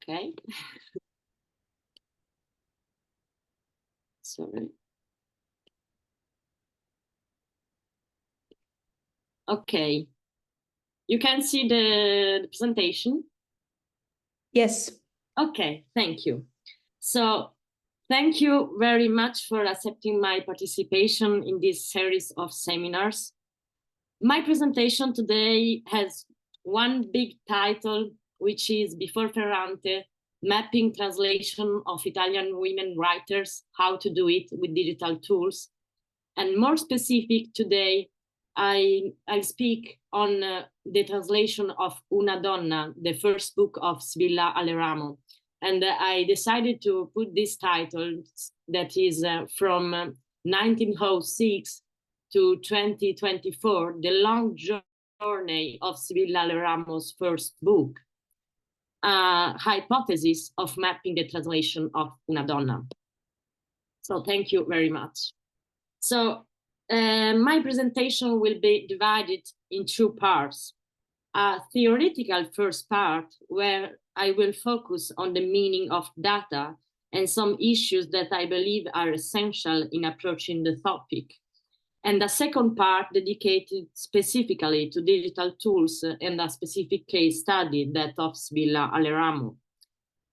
Okay. Sorry. Okay. You can see the presentation? Yes. Okay, thank you. So thank you very much for accepting my participation in this series of seminars. My presentation today has one big title, which is Before Ferrante, Mapping Translation of Italian Women Writers, How to Do It with Digital Tools. And more specific today, I speak on the translation of Una Donna, the first book of Sibilla Aleramo. And I decided to put this title that is from 1906 to 2024, the long journey of Sibilla Aleramo's first book, hypothesis of mapping the translation of Una Donna. So thank you very much. So my presentation will be divided in two parts. A theoretical first part, where I will focus on the meaning of data and some issues that I believe are essential in approaching the topic. And the second part dedicated specifically to digital tools and a specific case study, that of Sibilla Aleramo.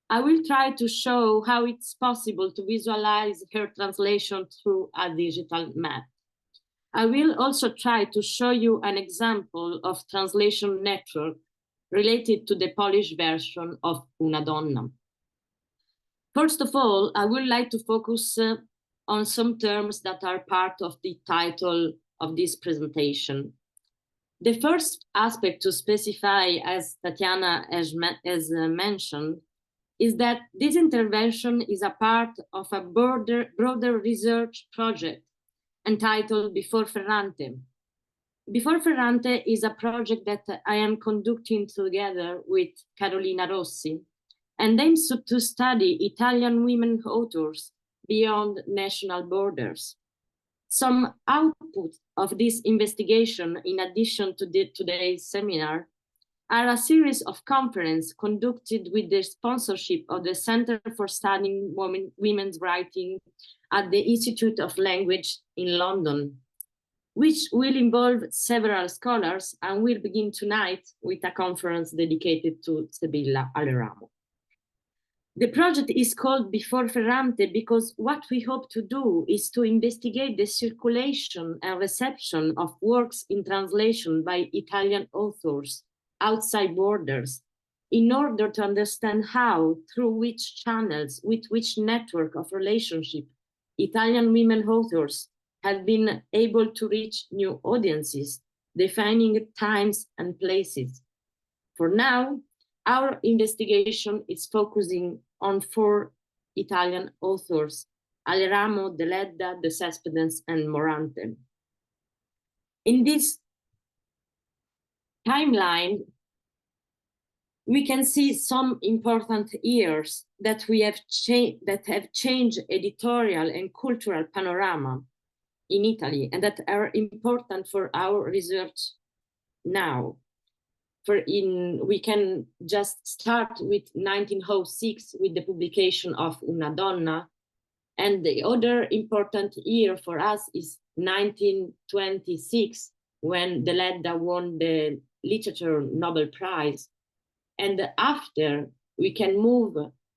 I will try to show how it's possible to visualize her translation through a digital map. I will also try to show you an example of translation network related to the Polish version of Una Donna. First of all, I would like to focus on some terms that are part of the title of this presentation. The first aspect to specify, as Tatiana has mentioned, is that this intervention is a part of a broader research project entitled Before Ferrante. Before Ferrante is a project that I am conducting together with Carolina Rossi, and aims to study Italian women authors beyond national borders. Some output of this investigation, in addition to today's seminar, are a series of conferences conducted with the sponsorship of the Center for Studying Women's Writing at the Institute of Language in London, which will involve several scholars and will begin tonight with a conference dedicated to Sibilla Aleramo. The project is called Before Ferrante because what we hope to do is to investigate the circulation and reception of works in translation by Italian authors outside borders, in order to understand how, through which channels, with which network of relationship, Italian women authors have been able to reach new audiences, defining times and places. For now, our investigation is focusing on 4 Italian authors: Alleramo, Deledda, De Cespedes, and Morante. In this timeline, we can see some important years that have changed editorial and cultural panorama in Italy, and that are important for our research now. We can just start with 1906 with the publication of Una Donna, and the other important year for us is 1926, when Deledda won the Literature Nobel Prize. And after, we can move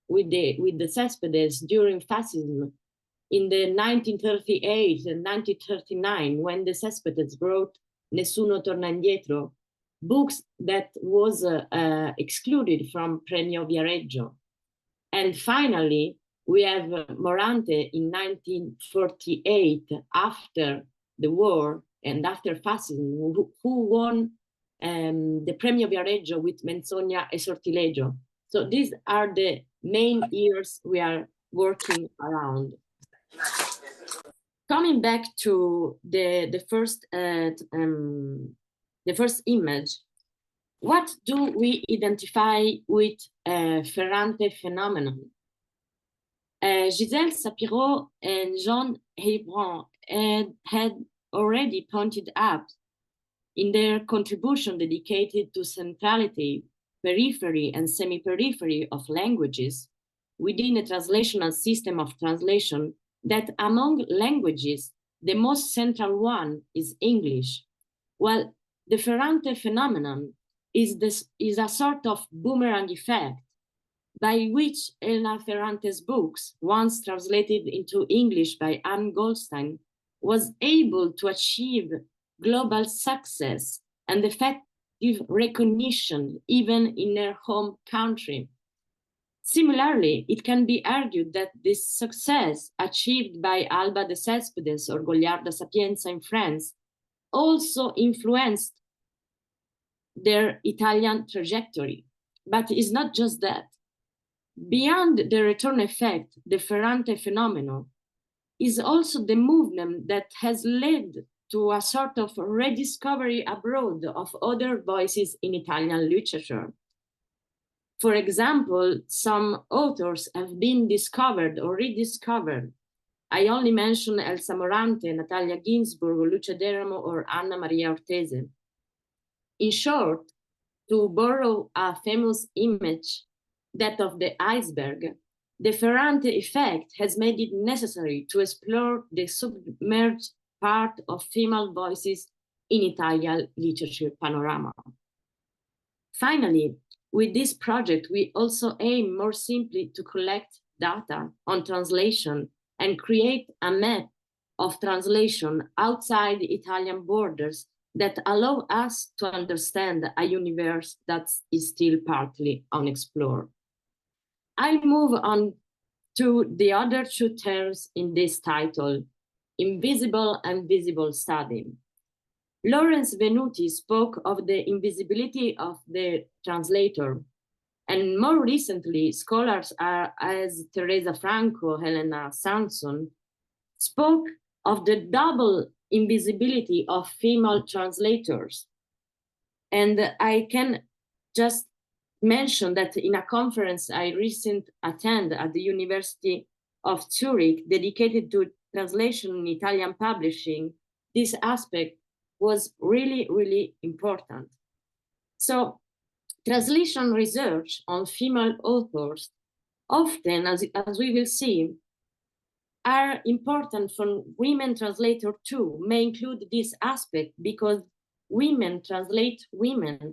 with the Cespedes during fascism in the 1938 and 1939, when the Cespedes wrote Nessuno torna indietro, books that was excluded from Premio Viareggio. And finally, we have Morante in 1948, after the war and after fascism, who won the Premio Viareggio with Menzogna e Sortileggio. So these are the main years we are working around. Coming back to the first image, what do we identify with Ferrante phenomenon? Gisèle Sapiro and Jean Heilbronn had already pointed out in their contribution dedicated to centrality, periphery and semi-periphery of languages within a translational system of translation that among languages, the most central one is English, while the Ferrante phenomenon is a sort of boomerang effect by which Elena Ferrante's books, once translated into English by Anne Goldstein, was able to achieve global success and effective recognition even in her home country. Similarly, it can be argued that this success achieved by Alba de Cespedes or Goliarda Sapienza in France also influenced their Italian trajectory. But it's not just that. Beyond the return effect, the Ferrante phenomenon is also the movement that has led to a sort of rediscovery abroad of other voices in Italian literature. For example, some authors have been discovered or rediscovered. I only mention Elsa Morante, Natalia Ginsburg, Lucia D'Eramo, or Anna Maria Ortese. In short, to borrow a famous image, that of the iceberg, the Ferrante effect has made it necessary to explore the submerged part of female voices in Italian literature panorama. Finally, with this project, we also aim more simply to collect data on translation and create a map of translation outside Italian borders that allow us to understand a universe that is still partly unexplored. I'll move on to the other two terms in this title, invisible and visible study. Lawrence Venuti spoke of the invisibility of the translator, and more recently, scholars as Teresa Franco, Helena Sanson, spoke of the double invisibility of female translators. And I can just mention that in a conference I recently attended at the University of Zurich dedicated to translation in Italian publishing, this aspect was really, really important. So translation research on female authors often, as we will see, are important for women translators too, may include this aspect because women translate women,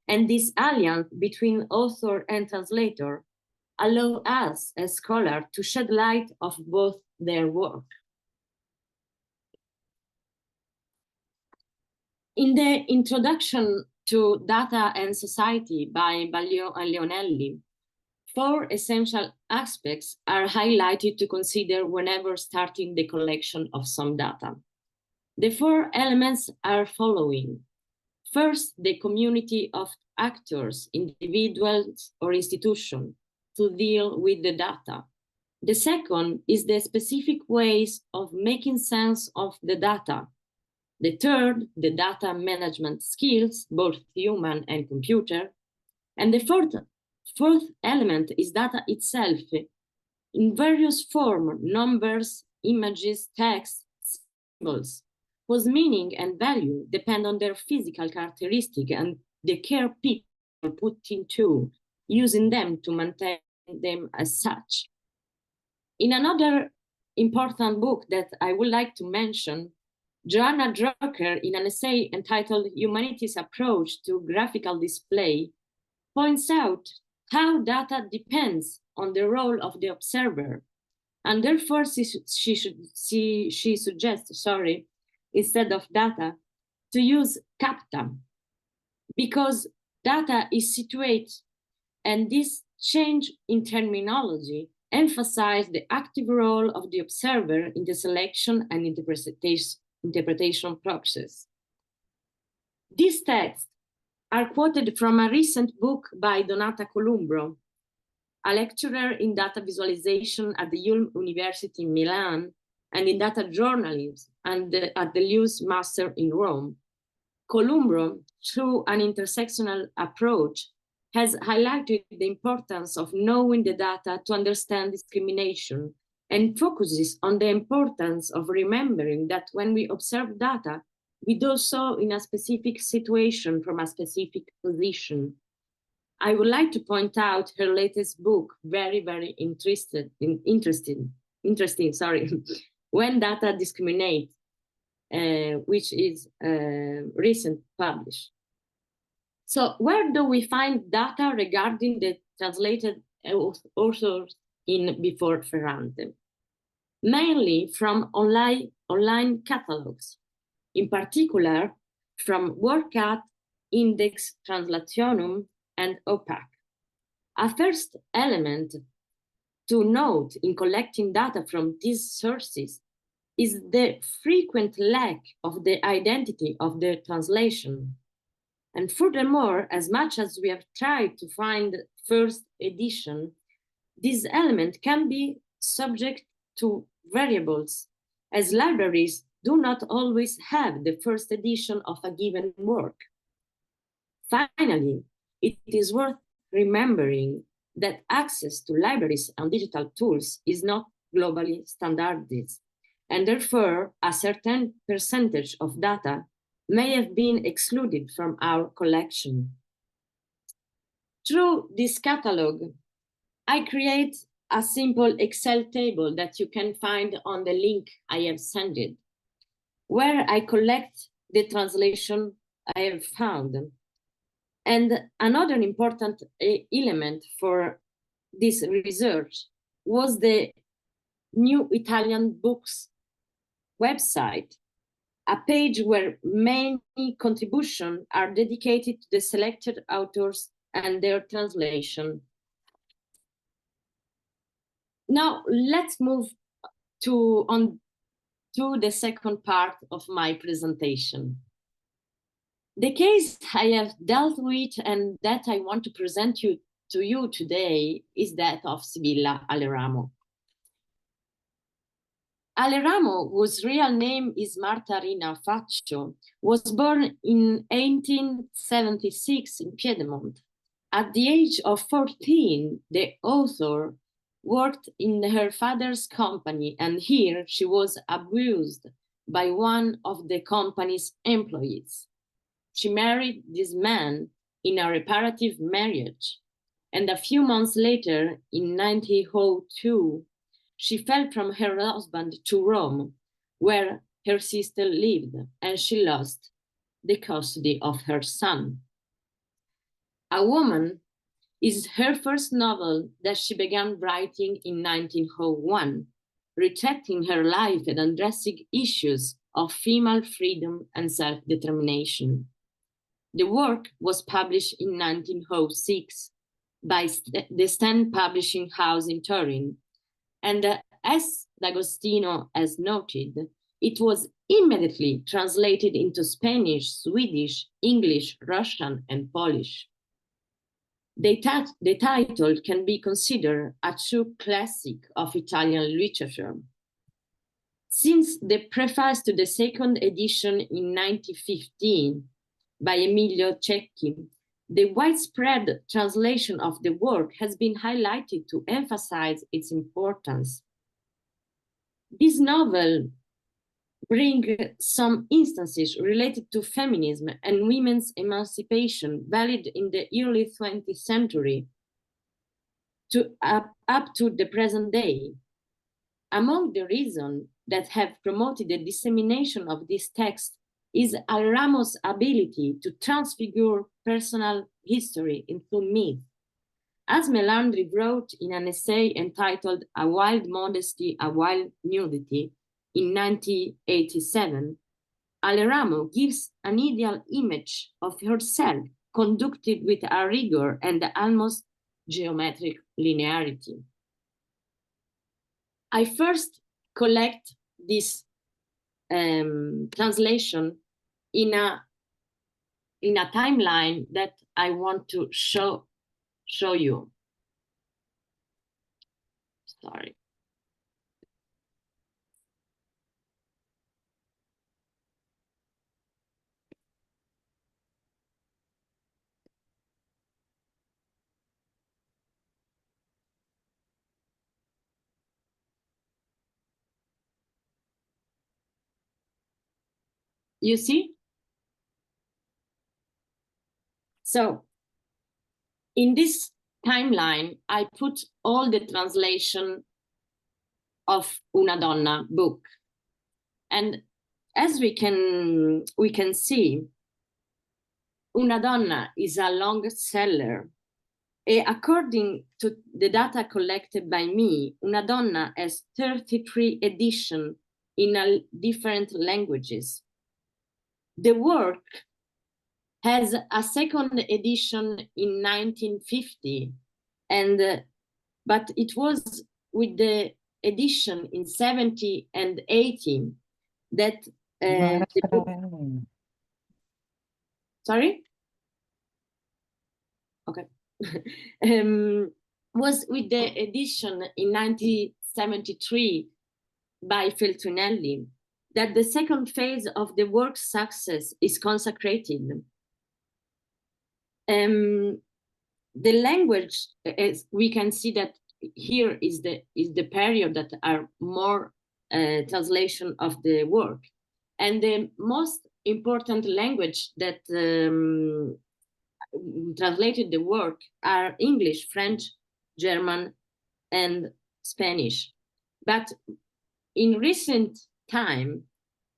and this alliance between author and translator allow us as scholars to shed light of both their work. In the introduction to Data and Society by Baglio and Leonelli, 4 essential aspects are highlighted to consider whenever starting the collection of some data. The 4 elements are following. First, the community of actors, individuals or institutions to deal with the data. The second is the specific ways of making sense of the data. The third, the data management skills, both human and computer. And the fourth element is data itself in various forms, numbers, images, text, symbols, whose meaning and value depend on their physical characteristic and the care people put into using them to maintain them as such. In another important book that I would like to mention, Joanna Drucker, in an essay entitled Humanity's Approach to Graphical Display, points out how data depends on the role of the observer, and therefore she suggests, instead of data, to use capta, because data is situated, and this change in terminology emphasizes the active role of the observer in the selection and interpretation process. These texts are quoted from a recent book by Donata Columbro, a lecturer in data visualization at the Ulm University in Milan and in data journalism and at the Lewis Master in Rome. Columbro, through an intersectional approach, has highlighted the importance of knowing the data to understand discrimination and focuses on the importance of remembering that when we observe data, we do so in a specific situation from a specific position. I would like to point out her latest book, very, very interesting, sorry, When Data Discriminate, which is recent published. So where do we find data regarding the translated authors in before Ferrante? Mainly from online catalogs, in particular from WordCat, Index Translationum, and OPAC. A first element to note in collecting data from these sources is the frequent lack of the identity of the translation. And furthermore, as much as we have tried to find first edition, this element can be subject to variables, as libraries do not always have the first edition of a given work. Finally, it is worth remembering that access to libraries and digital tools is not globally standardized, and therefore a certain percentage of data may have been excluded from our collection. Through this catalog, I create a simple Excel table that you can find on the link I have sent it, where I collect the translation I have found. And another important element for this research was the New Italian Books website, a page where many contributions are dedicated to the selected authors and their translation. Now let's move on to the second part of my presentation. The case I have dealt with and that I want to present to you today is that of Sibilla Aleramo. Alleramo, whose real name is Marta Rina Faccio, was born in 1876 in Piedmont. At the age of 14, the author worked in her father's company, and here she was abused by one of the company's employees. She married this man in a reparative marriage, and a few months later, in 1902, she fled from her husband to Rome, where her sister lived, and she lost the custody of her son. A Woman is her first novel that she began writing in 1901, retracting her life and addressing issues of female freedom and self-determination. The work was published in 1906 by the Sten Publishing House in Turin, and as D'Agostino has noted, it was immediately translated into Spanish, Swedish, English, Russian, and Polish. The title can be considered a true classic of Italian literature. Since the preface to the second edition in 1915 by Emilio Cecchi, the widespread translation of the work has been highlighted to emphasize its importance. This novel brings some instances related to feminism and women's emancipation valid in the early 20th century up to the present day. Among the reasons that have promoted the dissemination of this text is Alleramo's ability to transfigure personal history into myth. As Melandri wrote in an essay entitled A Wild Modesty, A Wild Nudity in 1987, Alleramo gives an ideal image of herself conducted with a rigor and almost geometric linearity. I first collect this translation in a timeline that I want to show you. Sorry. You see? So in this timeline, I put all the translation of Una Donna book. And as we can see, Una Donna is a long seller. According to the data collected by me, Una Donna has 33 editions in different languages. The work has a second edition in 1950, but it was with the edition in 70 and 80 that the book... Sorry? Okay. Was with the edition in 1973 by Feltrinelli that the second phase of the work's success is consecrated. The language, as we can see that here is the period that are more translation of the work, and the most important language that translated the work are English, French, German, and Spanish. But in recent time,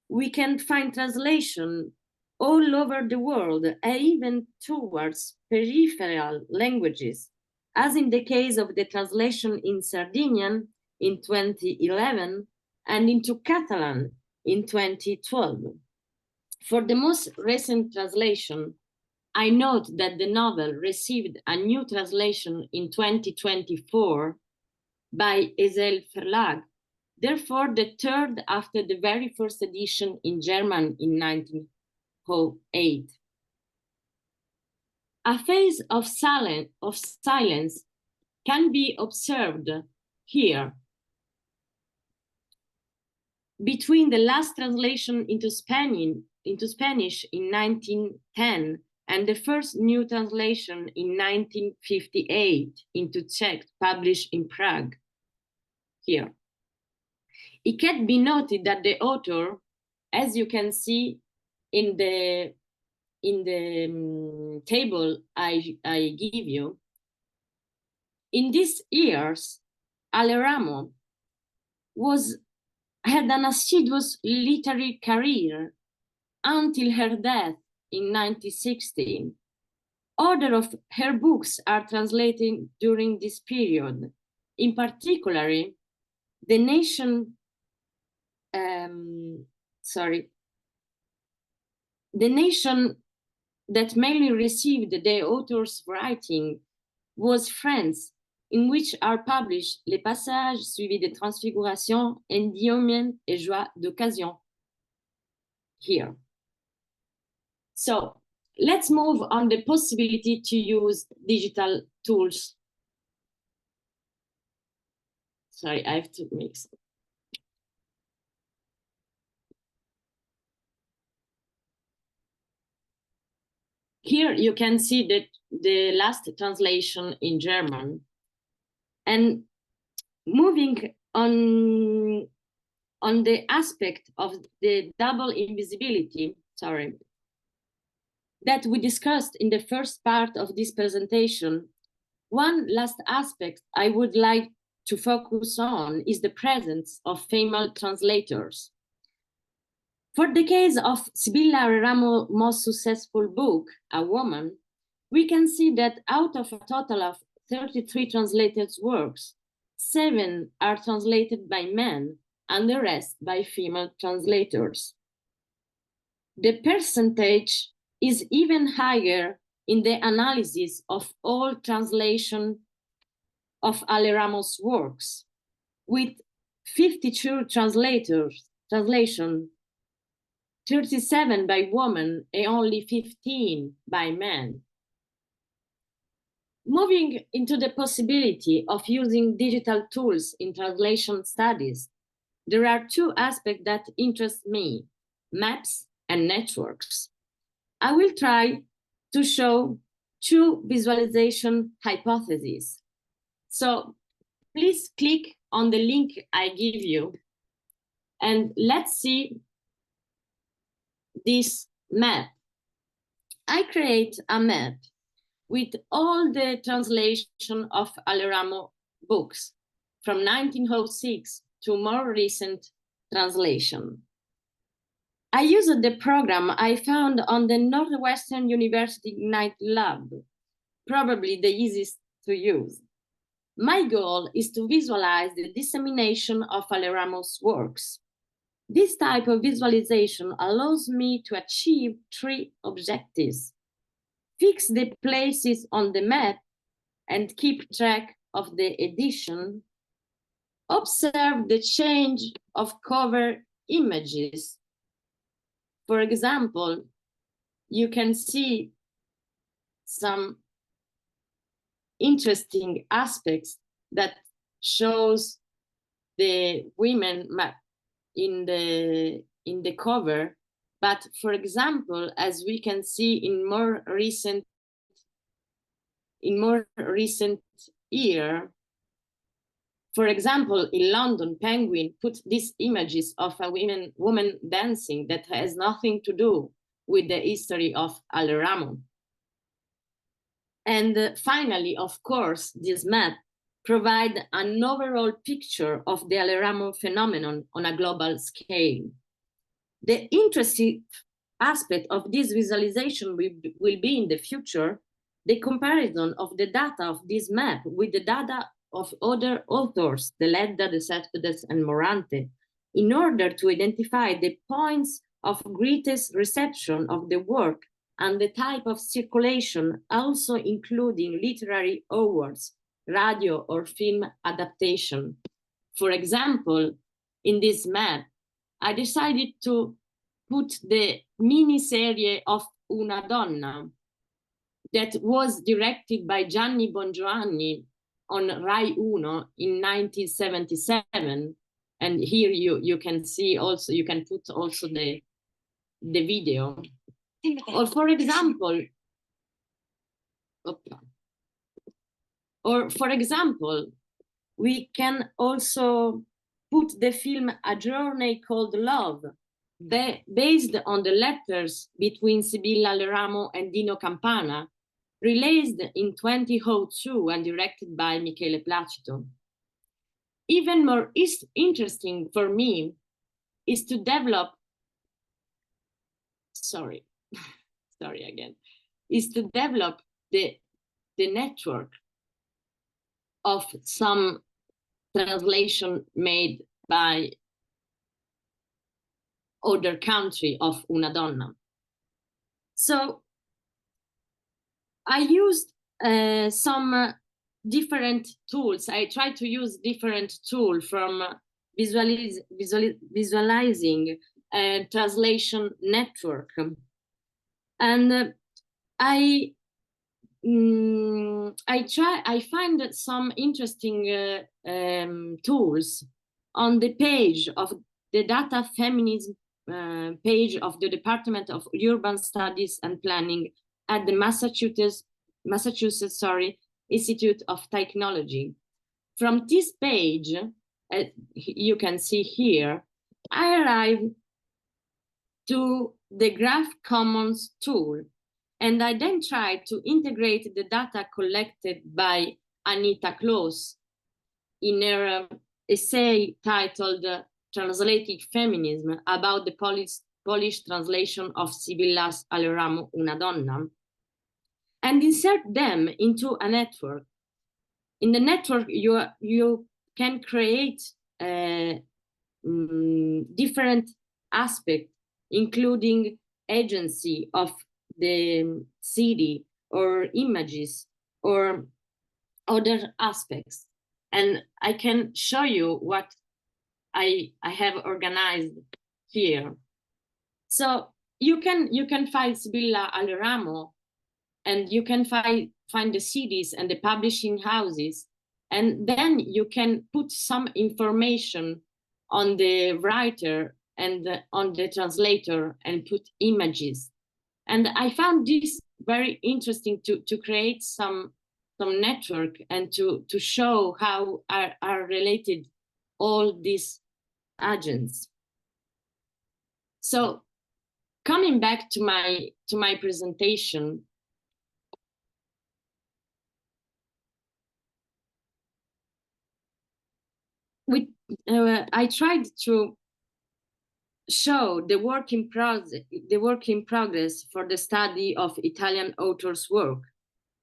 we can find translation all over the world, and even towards peripheral languages, as in the case of the translation in Sardinian in 2011 and into Catalan in 2012. For the most recent translation, I note that the novel received a new translation in 2024 by Esel Verlag, therefore the third after the very first edition in German in 1908. A phase of silence can be observed here between the last translation into Spanish in 1910 and the first new translation in 1958 into Czech, published in Prague. Here. It can be noted that the author, as you can see in the table I give you, in these years, Alleramo had an assiduous literary career until her death in 1960. Other of her books are translated during this period. In particular, The Nation that mainly received the author's writing was France, in which are published Les Passages suivis de Transfiguration and Diomène et Joie d'Occasion. Here. So let's move on the possibility to use digital tools. Sorry, I have to mix. Here you can see that the last translation in German. And moving on the aspect of the double invisibility, that we discussed in the first part of this presentation, one last aspect I would like to focus on is the presence of female translators. For the case of Sibilla Aleramo most successful book, A Woman, we can see that out of a total of 33 translated works, 7 are translated by men and the rest by female translators. The percentage is even higher in the analysis of all translation of Alleramo's works, with 52 translation, 37 by women and only 15 by men. Moving into the possibility of using digital tools in translation studies, there are 2 aspects that interest me, maps and networks. I will try to show 2 visualization hypotheses. So please click on the link I give you and let's see this map. I create a map with all the translation of Alleramo books from 1906 to more recent translation. I used the program I found on the Northwestern University Ignite Lab, probably the easiest to use. My goal is to visualize the dissemination of Alleramo's works. This type of visualization allows me to achieve three objectives: fix the places on the map and keep track of the edition, observe the change of cover images. For example, you can see some interesting aspects that shows the women in the cover, but for example, as we can see in more recent year, for example, in London, Penguin put these images of a woman dancing that has nothing to do with the history of Alleramo. And finally, of course, this map provides an overall picture of the Alleramo phenomenon on a global scale. The interesting aspect of this visualization will be in the future the comparison of the data of this map with the data of other authors, Deledda, De Cespedes, and Morante, in order to identify the points of greatest reception of the work and the type of circulation, also including literary awards, radio or film adaptation. For example, in this map, I decided to put the miniserie of Una Donna that was directed by Gianni Bongiovanni on Rai Uno in 1977. And here you can see also, you can put also the video. Or for example, we can also put the film A Journey Called Love, based on the letters between Sibilla Aleramo and Dino Campana, released in 2002 and directed by Michele Placido. Even more interesting for me is to develop, is to develop the network of some translation made by other country of Una Donna. So I used some different tools. I tried to use different tools from visualizing and translation network. And I find some interesting tools on the page of the data feminism page of the Department of Urban Studies and Planning at the Massachusetts Institute of Technology. From this page, you can see here, I arrived to the Graph Commons tool, and I then tried to integrate the data collected by Anita Close in her essay titled Translating Feminism about the Polish translation of Sibilla Aleramo Una Donna, and insert them into a network. In the network, you can create different aspects, including agency of the city or images or other aspects. And I can show you what I have organized here. So you can find Sibilla Aleramo, and you can find the cities and the publishing houses, and then you can put some information on the writer and on the translator and put images. And I found this very interesting to create some network and to show how are related all these agents. So coming back to my presentation, I tried to show the work in progress for the study of Italian authors' work,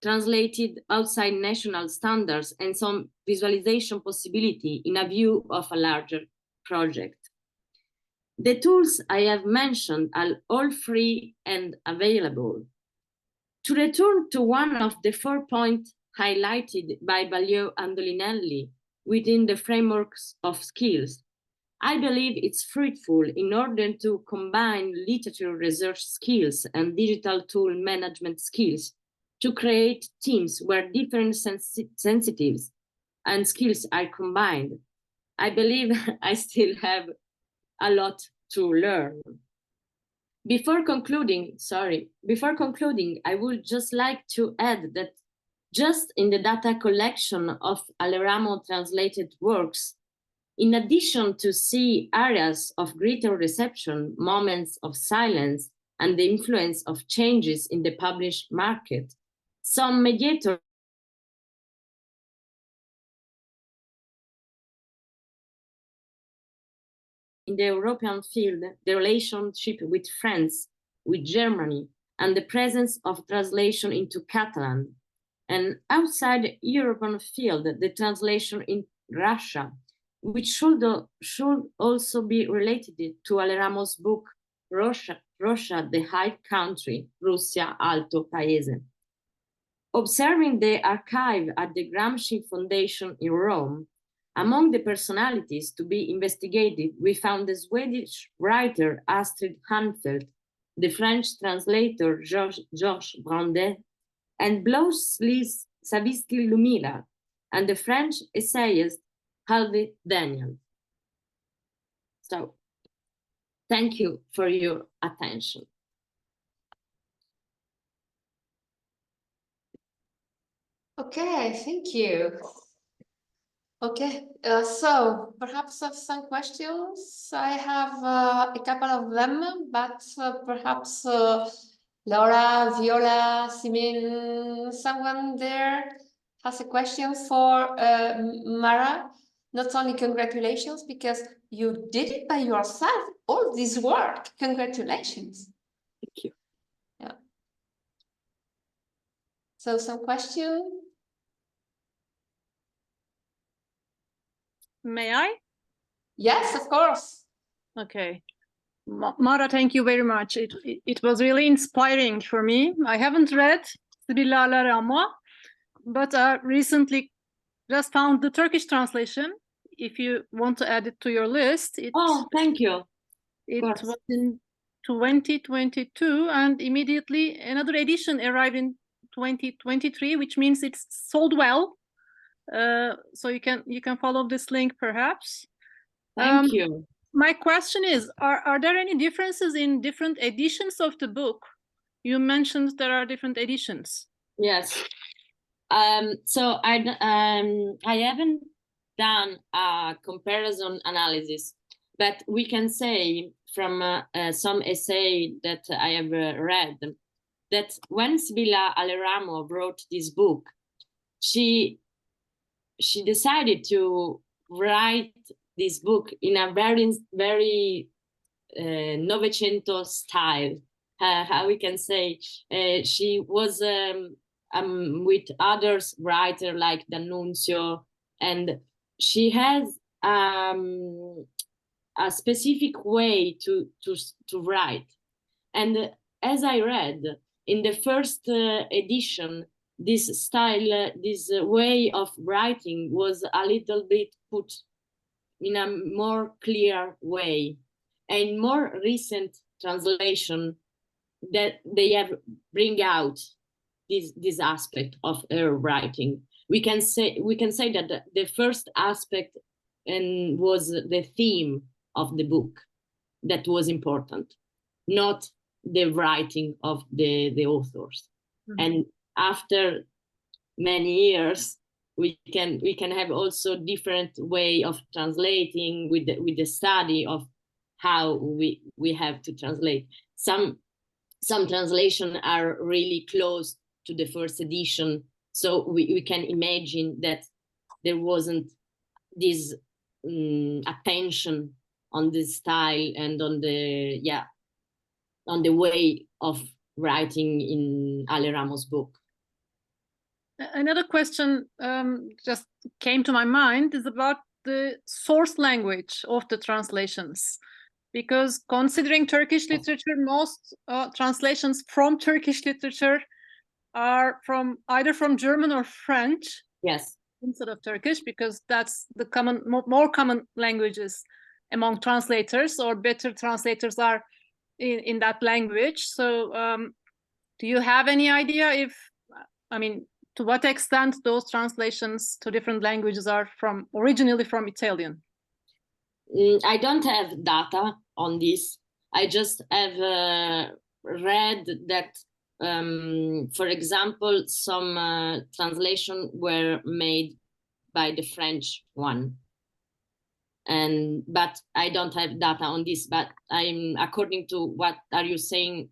translated outside national standards and some visualization possibility in a view of a larger project. The tools I have mentioned are all free and available. To return to one of the 4 points highlighted by Ballieu and Dolinelli within the frameworks of skills, I believe it's fruitful in order to combine literature research skills and digital tool management skills to create teams where different sensitives and skills are combined. I believe I still have a lot to learn. Before concluding, I would just like to add that just in the data collection of Alleramo translated works, in addition to see areas of greater reception, moments of silence, and the influence of changes in the published market, some mediators in the European field, the relationship with France, with Germany, and the presence of translation into Catalan. And outside the European field, the translation in Russia, which should also be related to Alleramo's book, Russia, the High Country, Russia, Alto Paese. Observing the archive at the Gramsci Foundation in Rome, among the personalities to be investigated, we found the Swedish writer Astrid Hanfeld, the French translator Georges Brandet, and Blaise Savitsky-Lumira, and the French essayist Halvey Daniel. So, thank you for your attention. Okay, thank you. Okay, so perhaps some questions. I have a couple of them, but perhaps Laura, Viola, Simin, someone there has a question for Mara. Not only congratulations, because you did it by yourself, all this work. Congratulations. Thank you. Yeah. So some question? May I? Yes, of course. Okay. Mara, thank you very much. It was really inspiring for me. I haven't read Sibilla Aleramo, but I recently just found the Turkish translation. If you want to add it to your list. Thank you. It was in 2022, and immediately another edition arrived in 2023, which means it's sold well. So you can follow this link perhaps. Thank you. My question is, are there any differences in different editions of the book? You mentioned there are different editions. Yes. So I haven't done a comparison analysis, but we can say from some essay that I have read that when Sibilla Aleramo wrote this book, she decided to write this book in a very Novecento style. How we can say she was with others writer like D'Annunzio, and she has a specific way to write. And as I read in the first edition, this style, this way of writing was a little bit put in a more clear way. And more recent translation that they have bring out this aspect of her writing. We can say that the first aspect was the theme of the book that was important, not the writing of the authors. Mm-hmm. And after many years, we can have also different way of translating with the study of how we have to translate. Some translation are really close to the first edition, so we can imagine that there wasn't this attention on this style and on the way of writing in Alleramo's book. Another question just came to my mind is about the source language of the translations. Because considering Turkish literature, most translations from Turkish literature are either from German or French. Yes. Instead of Turkish, because that's the more common languages among translators, or better translators are in that language. So do you have any idea to what extent those translations to different languages are originally from Italian? I don't have data on this. I just have read that, for example, some translations were made by the French one. But I don't have data on this. But according to what are you saying,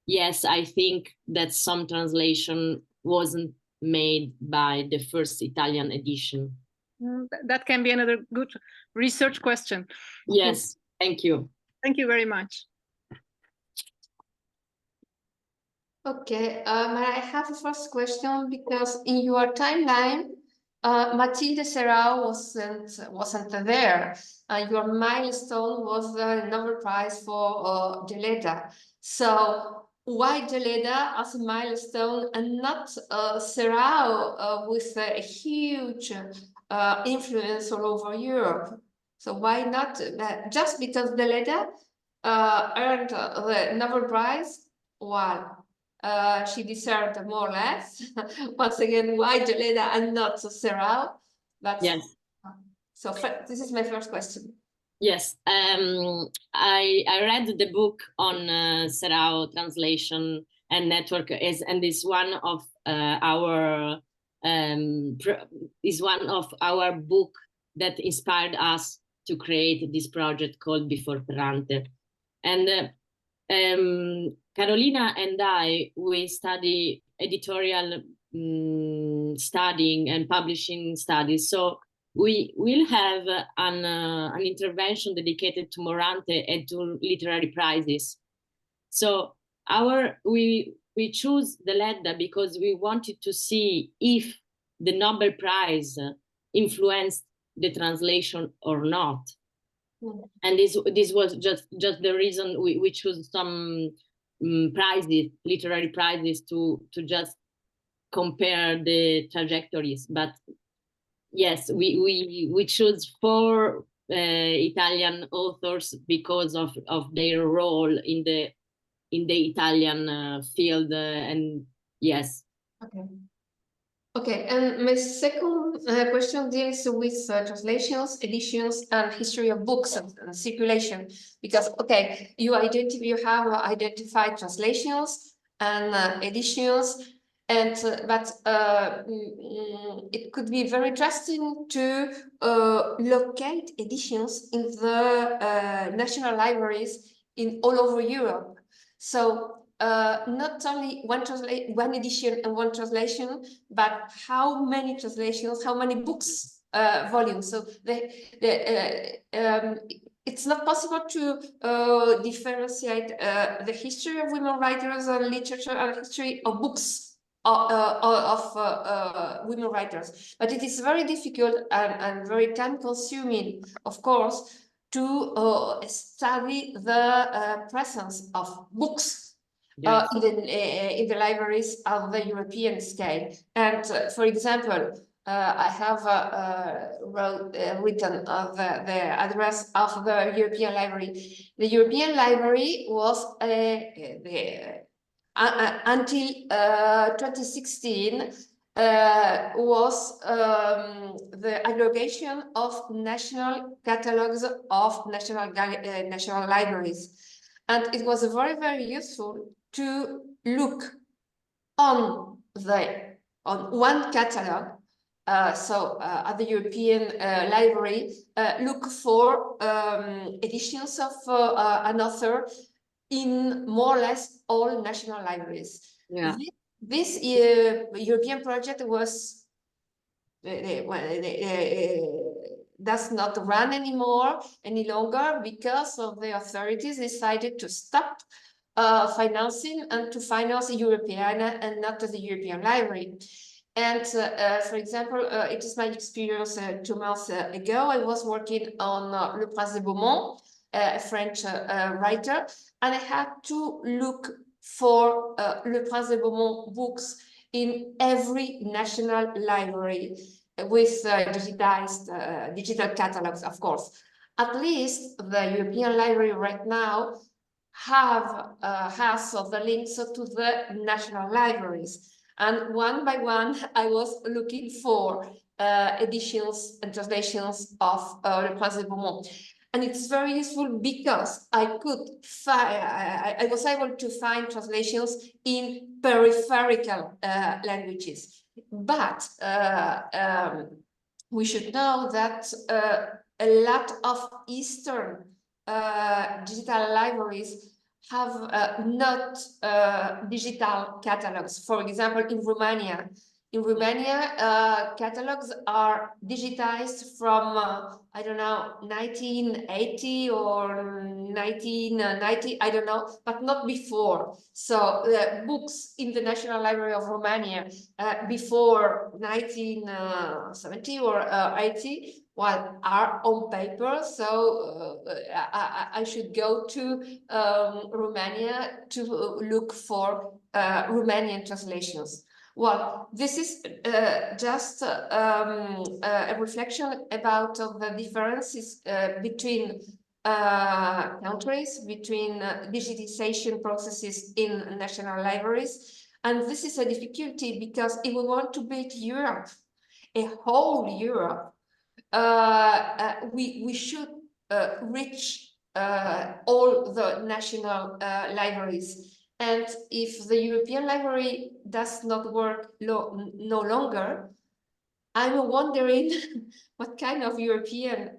yes, I think that some translation wasn't made by the first Italian edition. That can be another good research question. Yes, thank you. Thank you very much. Okay, I have a first question, because in your timeline, Matilde Serrao wasn't there. Your milestone was the Nobel Prize for Deleda. So why Deleda as a milestone and not Serrao with a huge influence all over Europe? So why not just because Deleda earned the Nobel Prize? Well, she deserved more or less. Once again, why Deleda and not Serrao? Yes. So this is my first question. Yes, I read the book on Serrao translation and network and is one of our book that inspired us to create this project called Before Ferrante. And Carolina and we study editorial studying and publishing studies. So we will have an intervention dedicated to Morante and to literary prizes. So we choose the Deleda because we wanted to see if the Nobel Prize influenced the translation or not. And this was just the reason we chose some prizes, literary prizes, to just compare the trajectories. But yes, we choose 4 Italian authors because of their role in the Italian field, and yes. Okay, and my second question deals with translations, editions, and history of books and circulation. Because you have identified translations and editions, and but it could be very interesting to locate editions in the national libraries in all over Europe. So not only one edition and one translation, but how many translations, how many books, volumes. So it's not possible to differentiate the history of women writers and literature and history of books of women writers. But it is very difficult and very time-consuming, of course, to study the presence of books. Yes. In the libraries of the European scale. And for example, I have written the address of the European Library. The European Library was until 2016 was the aggregation of national catalogs of national libraries. And it was very, very useful to look on one catalog. At the European Library, look for editions of an author in more or less all national libraries. Yeah. This European project was does not run any longer because of the authorities decided to stop financing and to finance Europeana and not the European Library. And for example, it is my experience 2 months ago. I was working on Le Prince de Beaumont, a French writer, and I had to look for Le Prince de Beaumont books in every national library with digitized digital catalogs, of course. At least the European Library right now has the links to the national libraries. And one by one, I was looking for editions and translations of Le Prince de Beaumont. And it's very useful because I was able to find translations in peripheral languages. But we should know that a lot of Eastern digital libraries have not digital catalogs. For example, in Romania, catalogs are digitized from, I don't know, 1980 or 1990, I don't know, but not before. So books in the National Library of Romania before 1970 or 80, well, are on paper. So I should go to Romania to look for Romanian translations. Well, this is just a reflection about the differences between countries, between digitization processes in national libraries. And this is a difficulty because if we want to build Europe, a whole Europe, we should reach all the national libraries. And if the European Library does not work no longer, I'm wondering what kind of European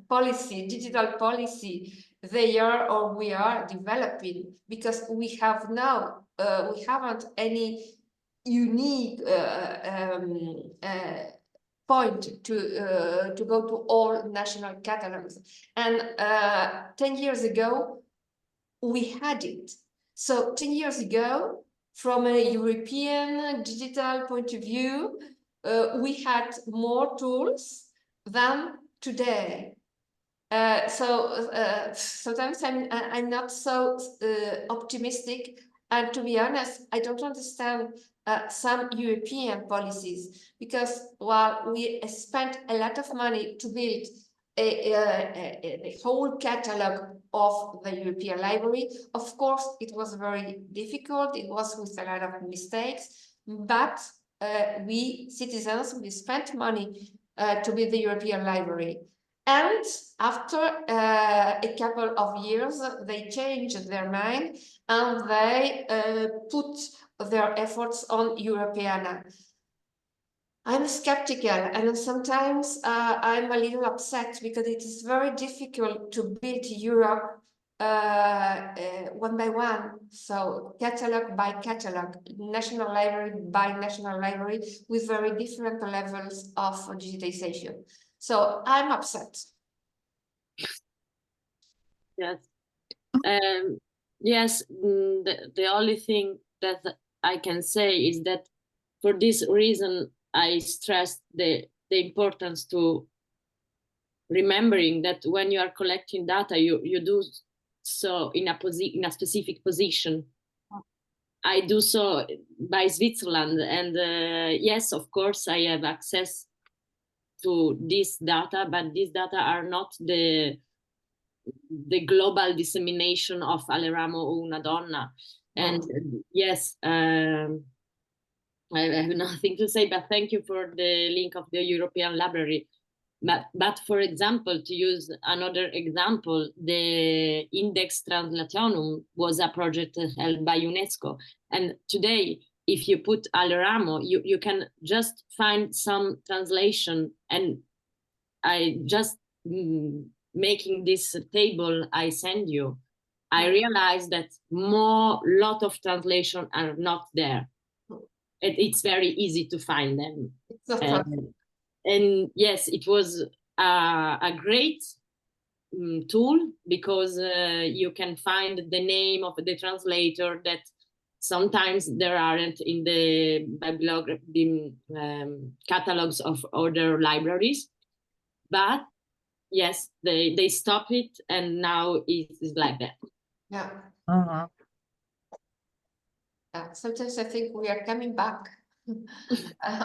policy, digital policy they are or we are developing, because we have now, we haven't any unique point to go to all national catalogs. And 10 years ago, we had it. So 10 years ago, from a European digital point of view, we had more tools than today. Sometimes I'm not so optimistic, and to be honest, I don't understand some European policies, because while we spent a lot of money to build a whole catalog of the European Library, of course, it was very difficult. It was with a lot of mistakes, but we citizens, we spent money to build the European Library. And after a couple of years, they changed their mind and they put their efforts on Europeana. I'm skeptical, and sometimes I'm a little upset because it is very difficult to build Europe one by one. So catalog by catalog, national library by national library, with very different levels of digitization. So I'm upset. Yes. Yes, the only thing that I can say is that for this reason, I stressed the importance to remembering that when you are collecting data, you do so in a specific position. I do so by Switzerland, and yes, of course, I have access to this data, but these data are not the global dissemination of Alleramo or una donna. And yes, I have nothing to say, but thank you for the link of the European Library. But for example, to use another example, the Index Translationum was a project held by UNESCO. And today, if you put Alleramo, you can just find some translation. And I just making this table I send you, I realized that lot of translation are not there. it's very easy to find them. It's a fun. And yes, it was a great tool, because you can find the name of the translator that sometimes there aren't in the catalogs of other libraries. But yes, they stop it, and now it is like that. Yeah. Uh-huh. Sometimes I think we are coming back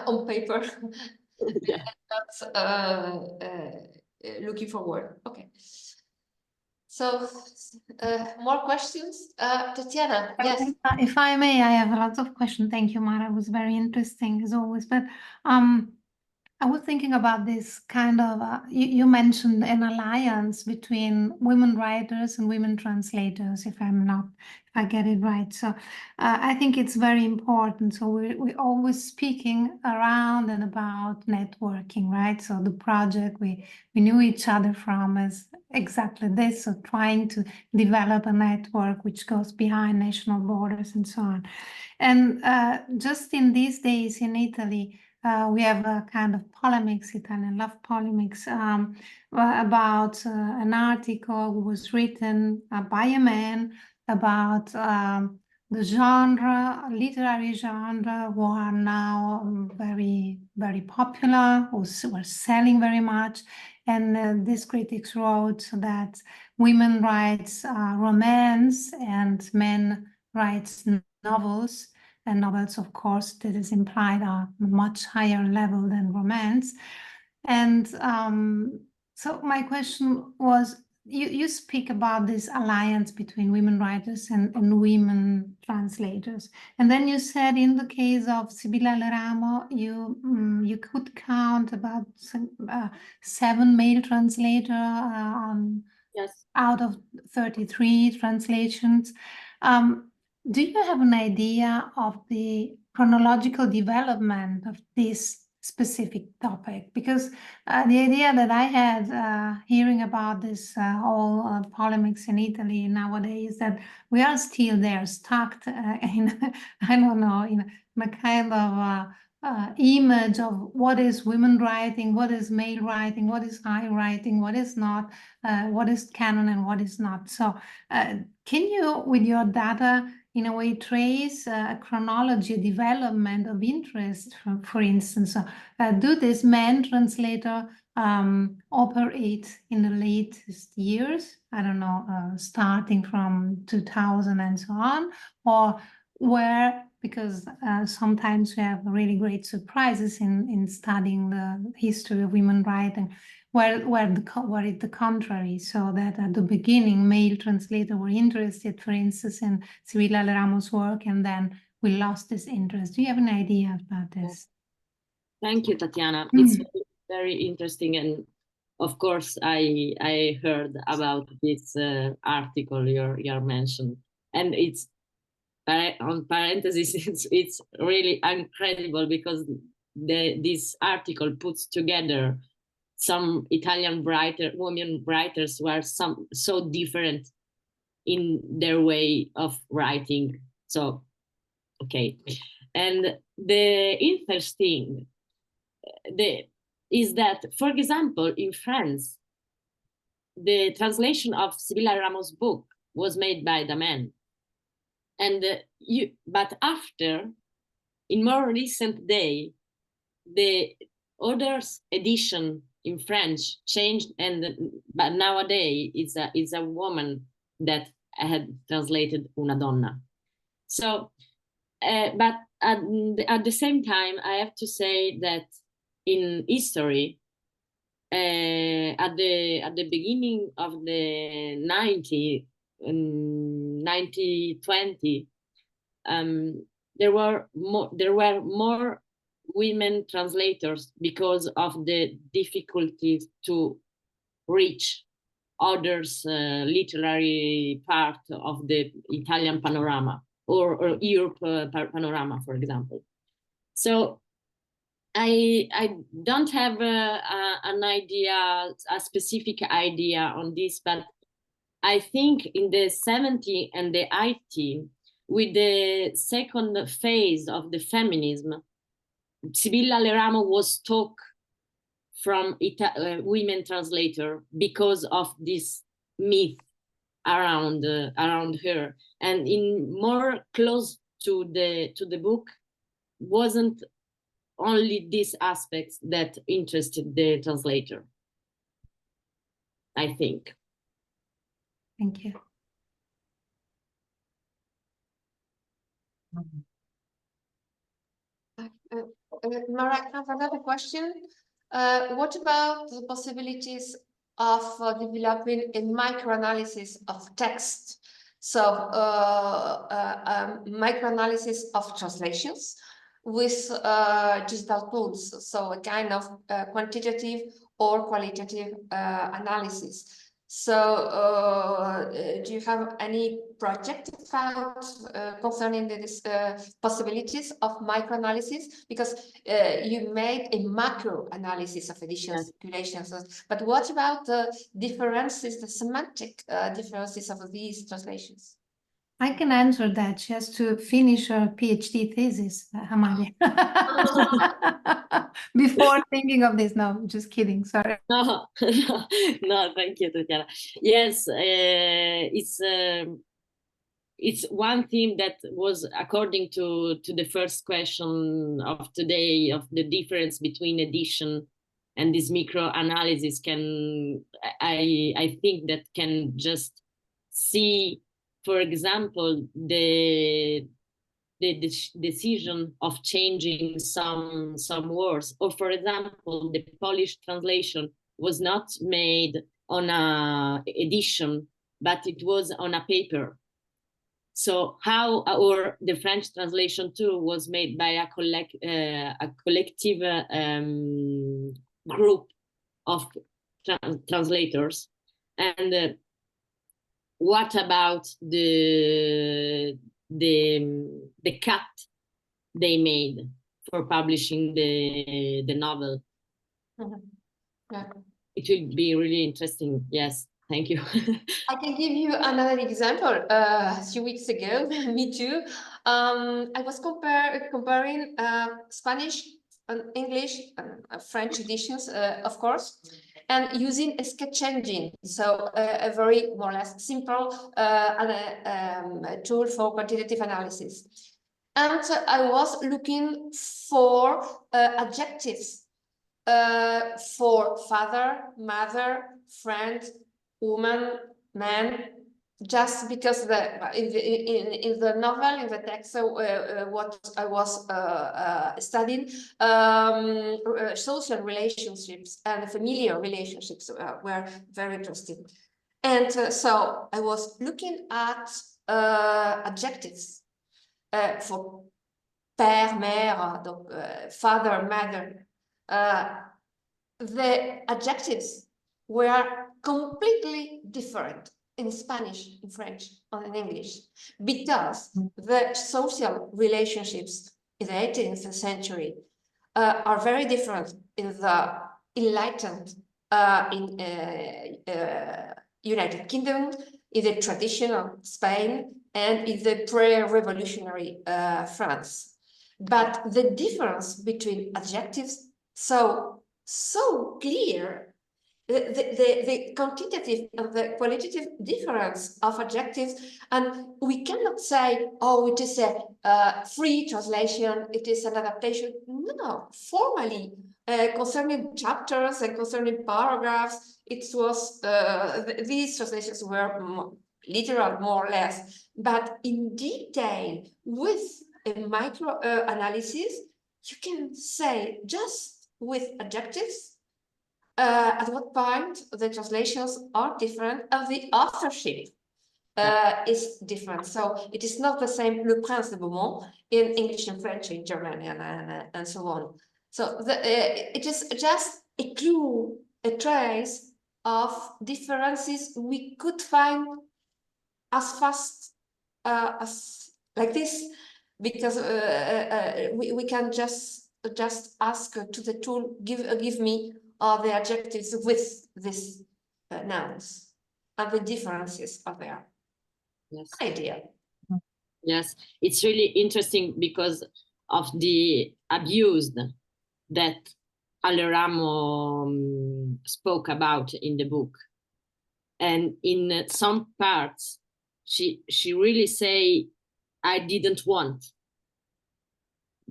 on paper. Yeah. Not looking forward. Okay. So, more questions? Tatiana, yes. If I may, I have a lot of questions. Thank you, Mara. It was very interesting as always. But I was thinking about this kind of, you mentioned an alliance between women writers and women translators, if I get it right. So I think it's very important. So we're always speaking around and about networking, right? So the project we knew each other from is exactly this. So trying to develop a network which goes behind national borders and so on. And just in these days in Italy, we have a kind of polemics, Italian love polemics, about an article was written by a man about the genre, literary genre, who are now very, very popular, who were selling very much. And these critics wrote that women writes romance and men writes novels. And novels, of course, that is implied are much higher level than romance. And so my question was, you speak about this alliance between women writers and women translators. And then you said in the case of Sibilla Aleramo, you could count about 7 male translators Yes. out of 33 translations. Do you have an idea of the chronological development of this specific topic? Because the idea that I had hearing about this whole polemics in Italy nowadays, that we are still there, stuck in, I don't know, in a kind of image of what is women writing, what is male writing, what is high writing, what is not, what is canon and what is not. So can you, with your data, in a way, trace a chronology development of interest, for instance? Do these men translator operate in the latest years? I don't know, starting from 2000 and so on, or where, because sometimes we have really great surprises in studying the history of women writing, where it's the contrary, so that at the beginning male translators were interested, for instance, in Sibilla Aleramo's work, and then we lost this interest. Do you have an idea about this? Thank you, Tatiana. It's very, very interesting, and of course, I heard about this article you mentioned, and it's on parentheses. It's really incredible, because this article puts together some Italian women writers who are so different in their way of writing. So, okay. And the interesting is that, for example, in France, the translation of Sibilla Aleramo's book was made by the men. And but after, in more recent day, the author's edition in French changed, but nowadays it's a woman that had translated Una Donna. So, but at the same time, I have to say that in history, at the beginning of the 1920, there were more women translators because of the difficulties to reach others literary part of the Italian panorama or Europe panorama, for example. So I don't have an idea, a specific idea on this, but I think in the 70s and the 80s, with the second phase of the feminism, Sibilla Aleramo was taught from women translator because of this myth around her, and in more close to the book wasn't only these aspects that interested the translator, I think. Thank you. Mara, I have another question. What about the possibilities of developing a microanalysis of text? So microanalysis of translations with digital tools, so a kind of quantitative or qualitative analysis. So do you have any project found concerning this possibilities of microanalysis? Because you made a macro analysis of editions, circulations, but what about the differences, the semantic differences of these translations? I can answer that. She has to finish her PhD thesis, Amalia, before thinking of this. No, just kidding. Sorry. No, no, thank you, Tatiana. Yes, it's one theme that was, according to the first question of today, of the difference between edition and this micro analysis, I think that can just see, for example, the decision of changing some words, or for example, the Polish translation was not made on a edition, but it was on a paper. So how, or the French translation too was made by a collective group of translators. And what about the cut they made for publishing the novel? Mm-hmm. Yeah. It would be really interesting. Yes, thank you. I can give you another example. A few weeks ago, me too. I was comparing Spanish and English and French editions, of course, and using a sketch engine. So a very more or less simple tool for quantitative analysis. And I was looking for adjectives for father, mother, friend, woman, man, just because in the novel, in the text, what I was studying, social relationships and familiar relationships were very interesting. And so I was looking at adjectives for père, mère, donc, father, mother. The adjectives were completely different in Spanish, in French, or in English, because the social relationships in the 18th century are very different in the enlightened United Kingdom, in the traditional Spain, and in the pre-revolutionary France. But the difference between adjectives so clear, the quantitative and the qualitative difference of adjectives, and we cannot say, oh, it is a free translation, it is an adaptation. No, formally, concerning chapters and concerning paragraphs, it was these translations were literal, more or less, but in detail with a micro analysis, you can say just with adjectives at what point the translations are different and the authorship is different. So it is not the same Le Prince de Beaumont in English and French, in German, and so on. So it is just a clue, a trace of differences we could find as fast as like this, because we can just ask to the tool, give me the adjectives with these nouns, and the differences are there. Yes. Idea. Yes, it's really interesting because of the abuse that Alleramo spoke about in the book. And in some parts, she really say, I didn't want.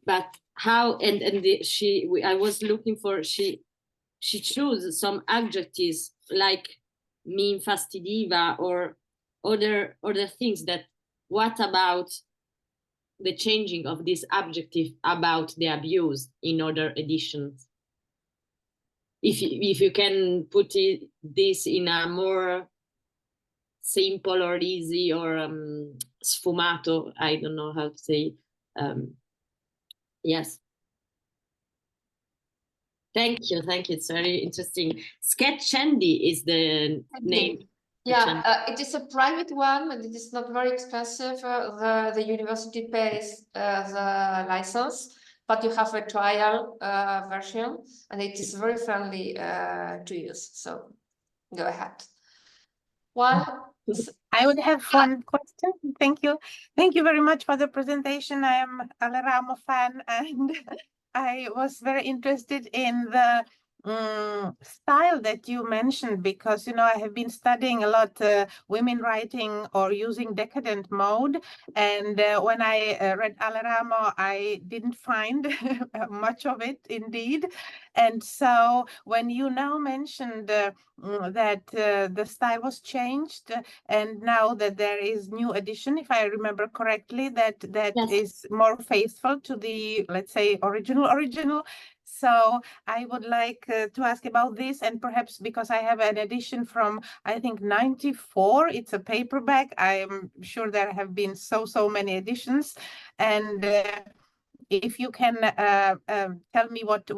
But how, I was looking for, she chose some adjectives like mi infastidiva or other things that, what about the changing of this adjective about the abuse in other editions? If you can put this in a more simple or easy or sfumato, I don't know how to say. Yes. Thank you. It's very interesting. Sketchendi is the name. Yeah, it is a private one, and it is not very expensive. The university pays the license, but you have a trial version, and it is very friendly to use. So go ahead. I would have one question. Thank you. Thank you very much for the presentation. I am Alleramo fan, and I was very interested in the style that you mentioned, because, you know, I have been studying a lot women writing or using decadent mode. And when I read Alleramo, I didn't find much of it indeed. And so when you now mentioned that the style was changed, and now that there is new edition, if I remember correctly, that Yes. is more faithful to the, let's say, original. So I would like to ask about this, and perhaps because I have an edition from, I think, 94, it's a paperback. I'm sure there have been so many editions, and if you can tell me what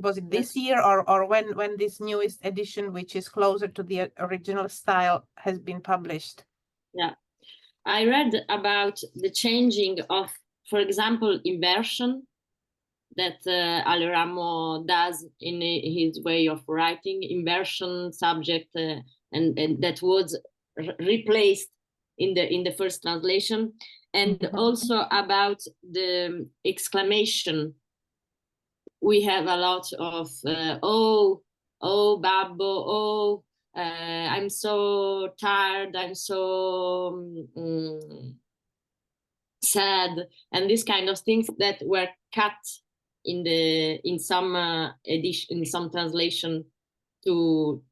was it this year or when this newest edition, which is closer to the original style, has been published? Yeah, I read about the changing of, for example, inversion that Alleramo does in his way of writing, inversion subject, and that was replaced in the first translation, and also about the exclamation. We have a lot of oh babbo, oh I'm so tired, I'm so sad, and these kind of things that were cut in some edition, in some translation, to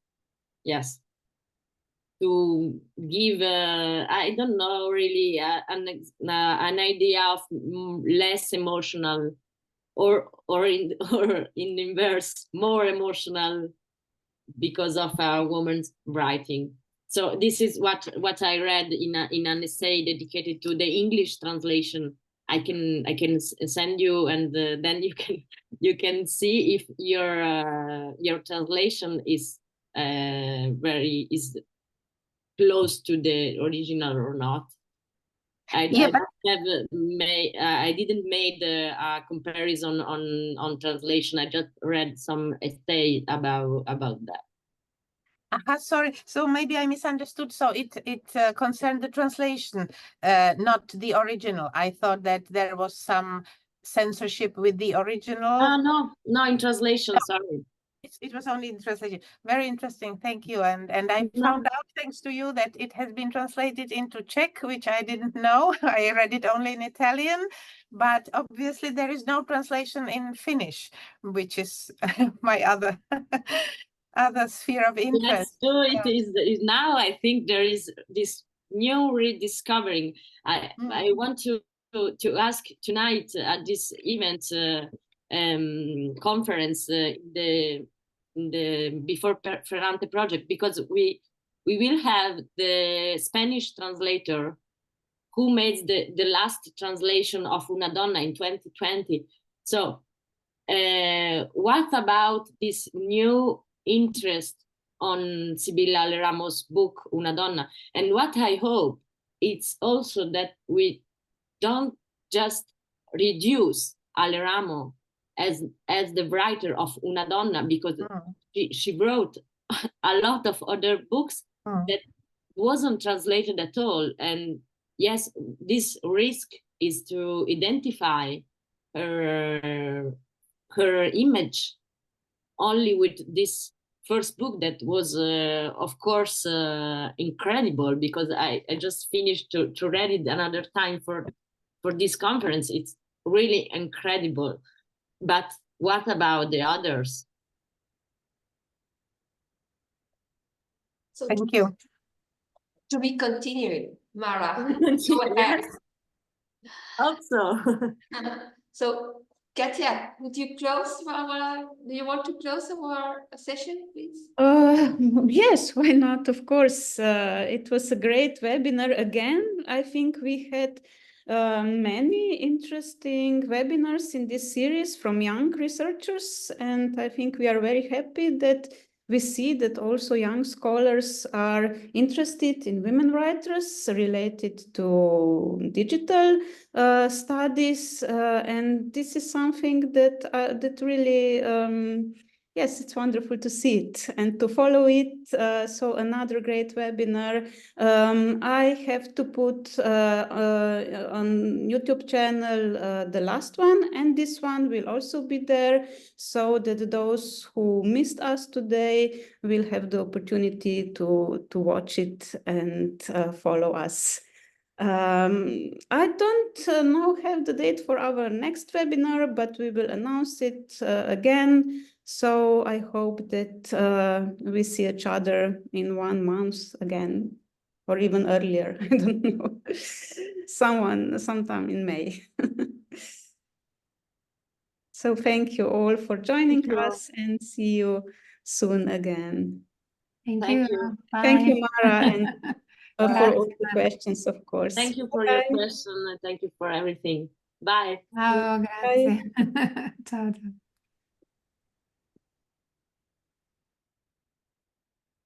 to give I don't know really an idea of less emotional, or in inverse, more emotional because of a woman's writing. So this is what I read in an essay dedicated to the English translation. I can send you, and then you can see if your translation is close to the original or not. I didn't make a comparison on translation. I just read some essay about that. Sorry, so maybe I misunderstood. So it concerned the translation, not the original. I thought that there was some censorship with the original. No, in translation. No. Sorry. It was only in translation. Very interesting. Thank you. And I found out, thanks to you, that it has been translated into Czech, which I didn't know. I read it only in Italian, but obviously there is no translation in Finnish, which is my other sphere of interest. Yes, so it is now. I think there is this new rediscovering. I want to ask tonight at this event conference, the before Ferrante project, because we will have the Spanish translator who made the last translation of Una Donna in 2020. So what about this new interest on Sibilla Aleramo's book Una Donna? And what I hope it's also that we don't just reduce Alleramo as the writer of Una Donna, because she wrote a lot of other books that wasn't translated at all, and yes, this risk is to identify her image only with this first book that was, of course, incredible, because I just finished to read it another time for this conference. It's really incredible. But what about the others? So Thank you. to be continued, Mara. Yes, Go ahead. also. So, Katia, would you close do you want to close our session, please? Yes, why not? Of course, it was a great webinar again. I think we had many interesting webinars in this series from young researchers, and I think we are very happy that we see that also young scholars are interested in women writers related to digital studies, and this is something that really yes, it's wonderful to see it and to follow it. So another great webinar. I have to put on YouTube channel the last one, and this one will also be there, so that those who missed us today will have the opportunity to watch it and follow us. I don't now have the date for our next webinar, but we will announce it again. So I hope that we see each other in 1 month again, or even earlier. I don't know. Sometime in May. So thank you all for joining us, and see you soon again. Thank Thank you. you. Thank you, Bye. Mara, and for Grazie. all the questions, of course. Thank you for your Bye. question, and thank you for everything. Bye. Ciao, Bye. grazie. Ciao, ciao.